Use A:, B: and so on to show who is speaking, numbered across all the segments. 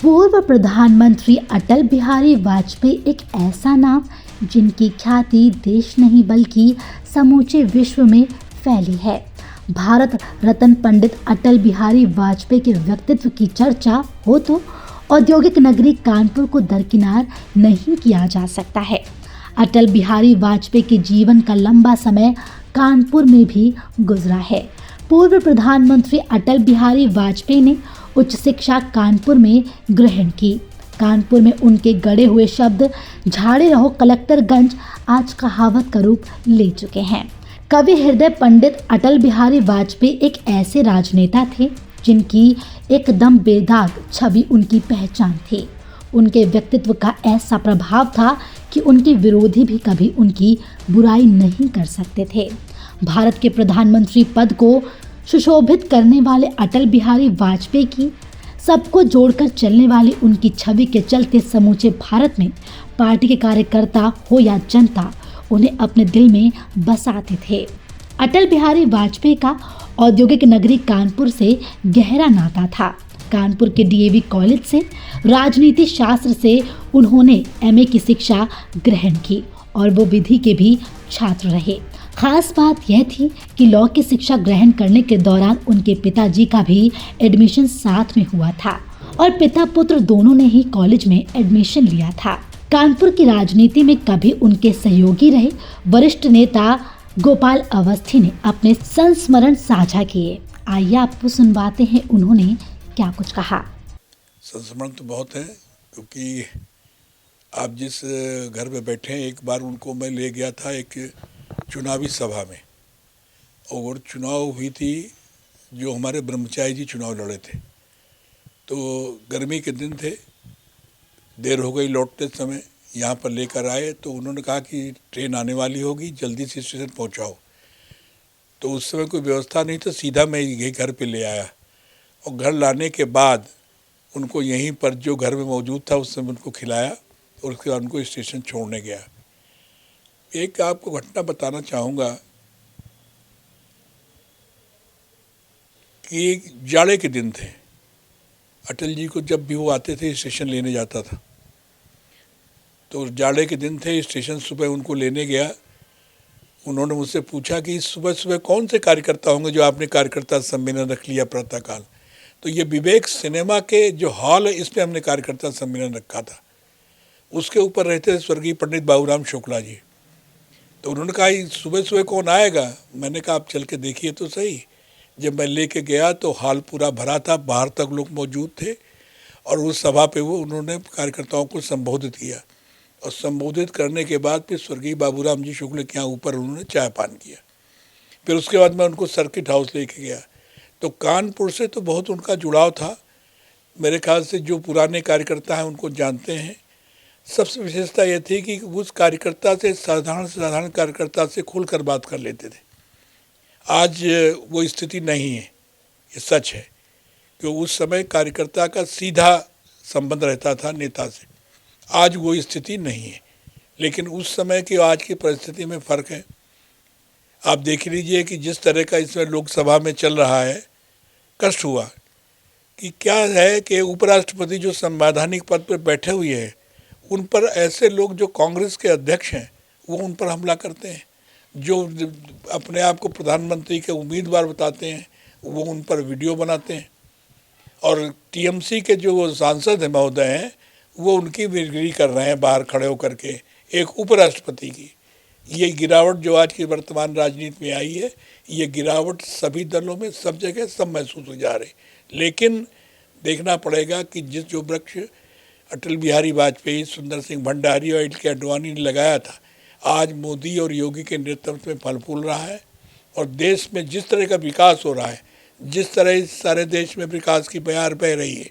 A: पूर्व प्रधानमंत्री अटल बिहारी वाजपेयी एक ऐसा नाम जिनकी ख्याति देश नहीं बल्कि समूचे विश्व में फैली है। भारत रत्न पंडित अटल बिहारी वाजपेयी के व्यक्तित्व की चर्चा हो तो औद्योगिक नगरी कानपुर को दरकिनार नहीं किया जा सकता है। अटल बिहारी वाजपेयी के जीवन का लंबा समय कानपुर में भी गुजरा है। पूर्व प्रधानमंत्री अटल बिहारी वाजपेयी ने उच्च शिक्षा कानपुर में ग्रहण की। कानपुर में उनके गढ़े हुए शब्द झाड़े रहो कलेक्टरगंज आज कहावत का रूप ले चुके हैं। कवि हृदय पंडित अटल बिहारी वाजपेयी एक ऐसे राजनेता थे जिनकी एकदम बेदाग छवि उनकी पहचान थी। उनके व्यक्तित्व का ऐसा प्रभाव था कि उनके विरोधी भी कभी उनकी बुराई नहीं कर सकते थे। भारत के प्रधानमंत्री पद को सुशोभित करने वाले अटल बिहारी वाजपेयी की सबको जोड़कर चलने वाली उनकी छवि के चलते समूचे भारत में पार्टी के कार्यकर्ता हो या जनता उन्हें अपने दिल में बसाते थे। अटल बिहारी वाजपेयी का औद्योगिक नगरी कानपुर से गहरा नाता था। कानपुर के डीएवी कॉलेज से राजनीति शास्त्र से उन्होंने एमए की शिक्षा ग्रहण की और वो विधि के भी छात्र रहे। खास बात यह थी कि लॉ की शिक्षा ग्रहण करने के दौरान उनके पिताजी का भी एडमिशन साथ में हुआ था और पिता पुत्र दोनों ने ही कॉलेज में एडमिशन लिया था। कानपुर की राजनीति में कभी उनके सहयोगी रहे वरिष्ठ नेता गोपाल अवस्थी ने अपने संस्मरण साझा किए। आइए आपको सुनवाते हैं उन्होंने क्या कुछ कहा।
B: संस्मरण तो बहुत है, क्योंकि आप जिस घर में बैठे हैं, एक बार उनको मैं ले गया था एक चुनावी सभा में, और चुनाव हुई थी जो हमारे ब्रह्मचारी जी चुनाव लड़े थे। तो गर्मी के दिन थे, देर हो गई लौटते समय, यहाँ पर लेकर आए तो उन्होंने कहा कि ट्रेन आने वाली होगी, जल्दी से स्टेशन पहुँचाओ। तो उस समय कोई व्यवस्था नहीं, तो सीधा मैं यही घर पे ले आया और घर लाने के बाद उनको यहीं पर जो घर में मौजूद था उस समय उनको खिलाया और उसके बाद उनको स्टेशन छोड़ने गया। एक आपको घटना बताना चाहूँगा कि एक जाड़े के दिन थे। अटल जी को जब भी वो आते थे स्टेशन लेने जाता था, तो जाड़े के दिन थे, स्टेशन सुबह उनको लेने गया। उन्होंने मुझसे पूछा कि सुबह सुबह कौन से कार्यकर्ता होंगे जो आपने कार्यकर्ता सम्मेलन रख लिया प्रातःकाल। तो ये विवेक सिनेमा के जो हॉल है, इस पर हमने कार्यकर्ता सम्मेलन रखा था। उसके ऊपर रहते थे स्वर्गीय पंडित बाबूराम शुक्ला जी। तो उन्होंने कहा सुबह सुबह कौन आएगा। मैंने कहा आप चल के देखिए तो सही। जब मैं लेके गया तो हॉल पूरा भरा था, बाहर तक लोग मौजूद थे और उस सभा पे वो उन्होंने कार्यकर्ताओं को संबोधित किया और संबोधित करने के बाद फिर स्वर्गीय बाबूराम जी शुक्ल के यहाँ ऊपर उन्होंने चाय पान किया। फिर उसके बाद मैं उनको सर्किट हाउस लेके गया। तो कानपुर से तो बहुत उनका जुड़ाव था। मेरे ख्याल से जो पुराने कार्यकर्ता हैं उनको जानते हैं। सबसे विशेषता यह थी कि उस कार्यकर्ता से साधारण कार्यकर्ता से खुलकर बात कर लेते थे। आज वो स्थिति नहीं है, ये सच है कि उस समय कार्यकर्ता का सीधा संबंध रहता था नेता से। आज वो स्थिति नहीं है, लेकिन उस समय की आज की परिस्थिति में फ़र्क है। आप देख लीजिए कि जिस तरह का इसमें लोकसभा में चल रहा है, कष्ट हुआ कि क्या है कि उपराष्ट्रपति जो संवैधानिक पद पर बैठे हुए हैं, उन पर ऐसे लोग जो कांग्रेस के अध्यक्ष हैं वो उन पर हमला करते हैं। जो अपने आप को प्रधानमंत्री के उम्मीदवार बताते हैं वो उन पर वीडियो बनाते हैं। और टीएमसी के जो सांसद हैं महोदय हैं, वो उनकी विक्री कर रहे हैं बाहर खड़े होकर के एक उपराष्ट्रपति की। ये गिरावट जो आज की वर्तमान राजनीति में आई है, ये गिरावट सभी दलों में सब जगह सब महसूस हो जा रही। लेकिन देखना पड़ेगा कि जिस जो वृक्ष अटल बिहारी वाजपेयी, सुंदर सिंह भंडारी और एल के आडवाणी ने लगाया था, आज मोदी और योगी के नेतृत्व में फल फूल रहा है। और देश में जिस तरह का विकास हो रहा है, जिस तरह इस सारे देश में विकास की बयार बह रही है,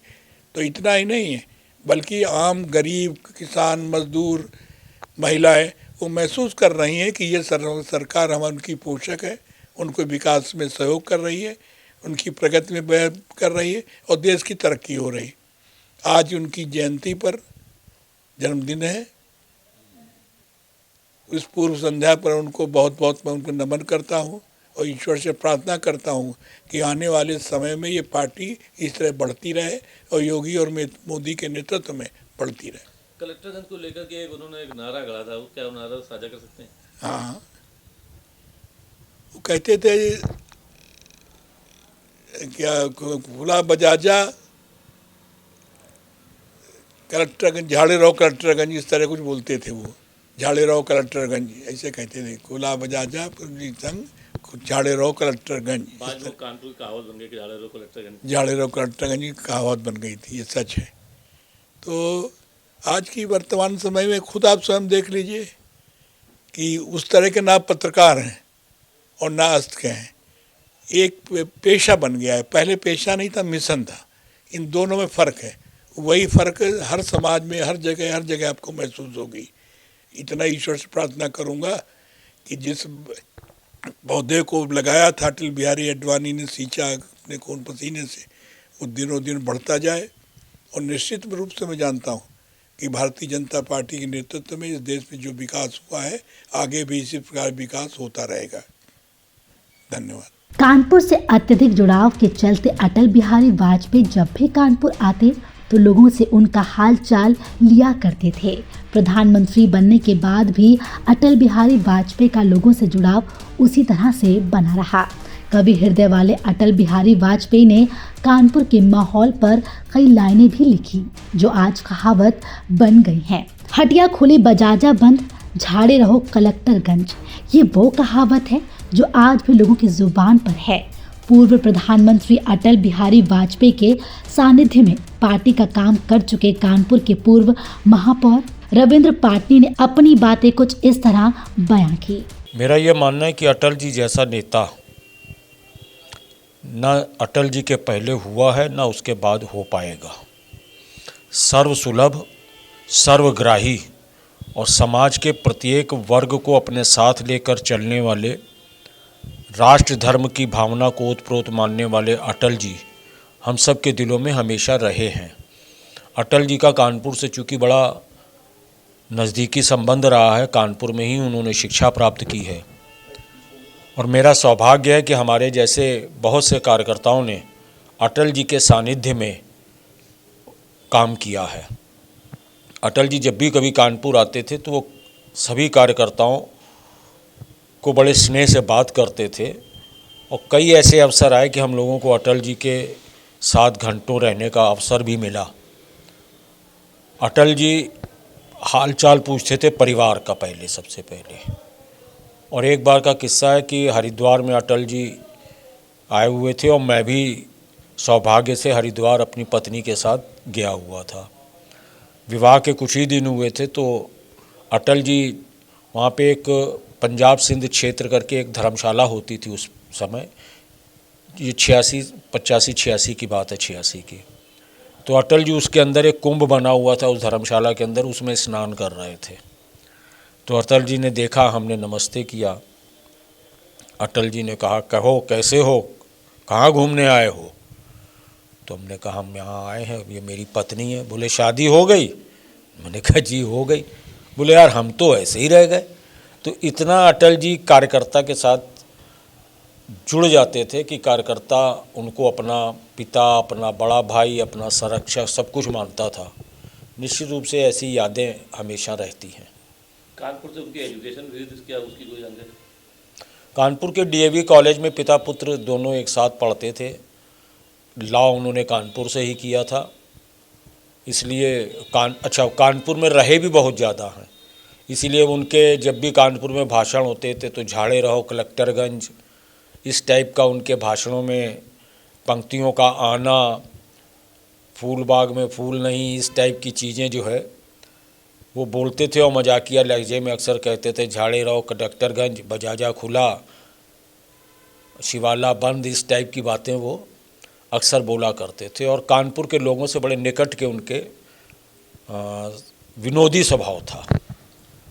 B: तो इतना ही नहीं है बल्कि आम गरीब किसान मजदूर महिलाएं वो महसूस कर रही हैं कि ये सरकार हम उनकी पोषक है, उनको विकास में सहयोग कर रही है, उनकी प्रगति में कर रही है और देश की तरक्की हो रही है। आज उनकी जयंती पर जन्मदिन है। इस पूर्व संध्या पर उनको बहुत बहुत मैं उनको नमन करता हूँ। और ईश्वर से प्रार्थना करता हूँ कि आने वाले समय में ये पार्टी इस तरह बढ़ती रहे और योगी और मोदी के नेतृत्व में बढ़ती रहे।
C: कलेक्टरगंज को लेकर के उन्होंने एक नारा गढ़ा था, वो क्या नारा साझा कर सकते हैं?
B: हाँ, वो कहते थे क्या, खुला बजाजा कलेक्टरगंज, झाड़े रहो कलेक्टरगंज, इस तरह कुछ बोलते थे वो। झाड़े रहो कलेक्टरगंज ऐसे कहते थे, खुला बजाजा संग झाड़े रहो कलेक्टरगंज।
C: बाद में कानपुर की कहावत बन गई कि झाड़े रहो कलेक्टरगंज,
B: झाड़े रहो कलेक्टरगंज की कहावत बन गई थी, ये सच है। तो आज की वर्तमान समय में खुद आप स्वयं देख लीजिए कि उस तरह के ना पत्रकार हैं और ना अस्त के हैं, एक पेशा बन गया है। पहले पेशा नहीं था, मिशन था। इन दोनों में फ़र्क है। वही फ़र्क हर समाज में हर जगह आपको महसूस होगी। इतना ईश्वर से प्रार्थना करूँगा कि जिस पौधे को लगाया था अटल बिहारी अडवाणी ने, सींचा अपने खून पसीने से, वो दिनों दिन बढ़ता जाए। और निश्चित रूप से मैं जानता हूँ कि भारतीय जनता पार्टी के नेतृत्व में इस देश में जो विकास हुआ है, आगे भी इसी प्रकार विकास होता रहेगा। धन्यवाद।
A: कानपुर से अत्यधिक जुड़ाव के चलते अटल बिहारी वाजपेयी जब भी कानपुर आते तो लोगों से उनका हाल चाल लिया करते थे। प्रधानमंत्री बनने के बाद भी अटल बिहारी वाजपेयी का लोगों से जुड़ाव उसी तरह से बना रहा। कवि हृदय वाले अटल बिहारी वाजपेयी ने कानपुर के माहौल पर कई लाइनें भी लिखी जो आज कहावत बन गई हैं। हटिया खुली बजाजा बंद, झाड़े रहो कलेक्टरगंज, ये वो कहावत है जो आज भी लोगों की जुबान पर है। पूर्व प्रधानमंत्री अटल बिहारी वाजपेयी के सानिध्य में पार्टी का काम कर चुके कानपुर के पूर्व महापौर रविंद्र पाटनी ने अपनी बातें कुछ इस तरह बयां की।
D: मेरा ये मानना है कि अटल जी जैसा नेता न अटल जी के पहले हुआ है न उसके बाद हो पाएगा। सर्वसुलभ, सर्वग्राही और समाज के प्रत्येक वर्ग को अपने साथ लेकर चलने वाले, राष्ट्र धर्म की भावना को ओतप्रोत मानने वाले अटल जी हम सब के दिलों में हमेशा रहे हैं। अटल जी का कानपुर से चूँकि बड़ा नज़दीकी संबंध रहा है, कानपुर में ही उन्होंने शिक्षा प्राप्त की है और मेरा सौभाग्य है कि हमारे जैसे बहुत से कार्यकर्ताओं ने अटल जी के सानिध्य में काम किया है। अटल जी जब भी कभी कानपुर आते थे तो वो सभी कार्यकर्ताओं को बड़े स्नेह से बात करते थे और कई ऐसे अवसर आए कि हम लोगों को अटल जी के साथ घंटों रहने का अवसर भी मिला। अटल जी हाल चाल पूछते थे परिवार का पहले, सबसे पहले। और एक बार का किस्सा है कि हरिद्वार में अटल जी आए हुए थे और मैं भी सौभाग्य से हरिद्वार अपनी पत्नी के साथ गया हुआ था। विवाह के कुछ ही दिन हुए थे तो अटल जी वहाँ पे एक पंजाब सिंध क्षेत्र करके एक धर्मशाला होती थी उस समय, ये 85-86 की बात है, 86 की। तो अटल जी उसके अंदर एक कुंभ बना हुआ था उस धर्मशाला के अंदर, उसमें स्नान कर रहे थे। तो अटल जी ने देखा, हमने नमस्ते किया। अटल जी ने कहा, कहो कैसे हो, कहाँ घूमने आए हो? तो हमने कहा हम यहाँ आए हैं, ये मेरी पत्नी है। बोले शादी हो गई? मैंने कहा जी हो गई। बोले यार हम तो ऐसे ही रह गए। तो इतना अटल जी कार्यकर्ता के साथ जुड़ जाते थे कि कार्यकर्ता उनको अपना पिता, अपना बड़ा भाई, अपना संरक्षक सब कुछ मानता था। निश्चित रूप से ऐसी यादें हमेशा रहती हैं।
C: कानपुर से उनकी एजुकेशन हुई थी, क्या उसकी कोई जानकारी?
D: कानपुर के डीएवी कॉलेज में पिता पुत्र दोनों एक साथ पढ़ते थे। लॉ उन्होंने कानपुर से ही किया था, इसलिए कानपुर में रहे भी बहुत ज़्यादा हैं, इसीलिए उनके जब भी कानपुर में भाषण होते थे तो झाड़े रहो कलेक्टरगंज, इस टाइप का उनके भाषणों में पंक्तियों का आना, फूल बाग में फूल नहीं, इस टाइप की चीज़ें जो है वो बोलते थे और मजाकिया लहजे में अक्सर कहते थे झाड़े रहो कलेक्टरगंज, बजाजा खुला, शिवाला बंद, इस टाइप की बातें वो अक्सर बोला करते थे। और कानपुर के लोगों से बड़े निकट के उनके विनोदी स्वभाव था।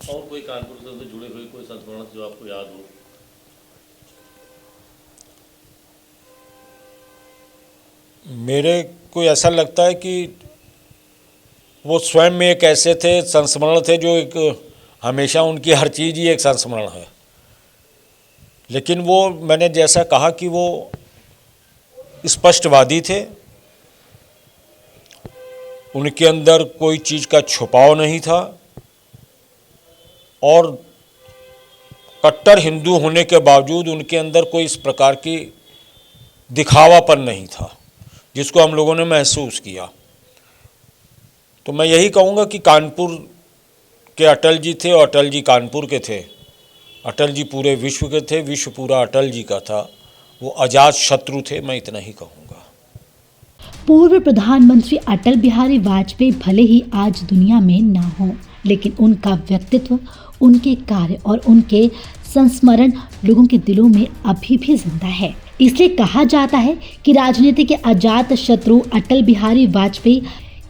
C: और कोई कानपुर से जुड़े हुए कोई संस्मरण जो आपको याद हो?
D: मेरे को ऐसा लगता है कि वो स्वयं में एक ऐसे थे, संस्मरण थे जो एक हमेशा उनकी हर चीज़ ही एक संस्मरण है। लेकिन वो मैंने जैसा कहा कि वो स्पष्टवादी थे, उनके अंदर कोई चीज़ का छुपाव नहीं था और कट्टर हिंदू होने के बावजूद उनके अंदर कोई इस प्रकार की दिखावापन नहीं था जिसको हम लोगों ने महसूस किया। तो मैं यही कहूँगा कि कानपुर के अटल जी थे और अटल जी कानपुर के थे। अटल जी पूरे विश्व के थे, विश्व पूरा अटल जी का था। वो अजात शत्रु थे, मैं इतना ही कहूँगा।
A: पूर्व प्रधानमंत्री अटल बिहारी वाजपेयी भले ही आज दुनिया में ना हो, लेकिन उनका व्यक्तित्व, उनके कार्य और उनके संस्मरण लोगों के दिलों में अभी भी जिंदा है। इसलिए कहा जाता है कि राजनीति के अजात शत्रु अटल बिहारी वाजपेयी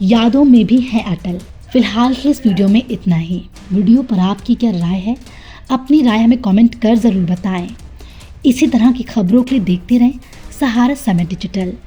A: यादों में भी है अटल। फिलहाल के इस वीडियो में इतना ही। वीडियो पर आपकी क्या राय है? अपनी राय हमें कमेंट कर ज़रूर बताएं। इसी तरह की खबरों के लिए देखते रहें सहारा समय डिजिटल।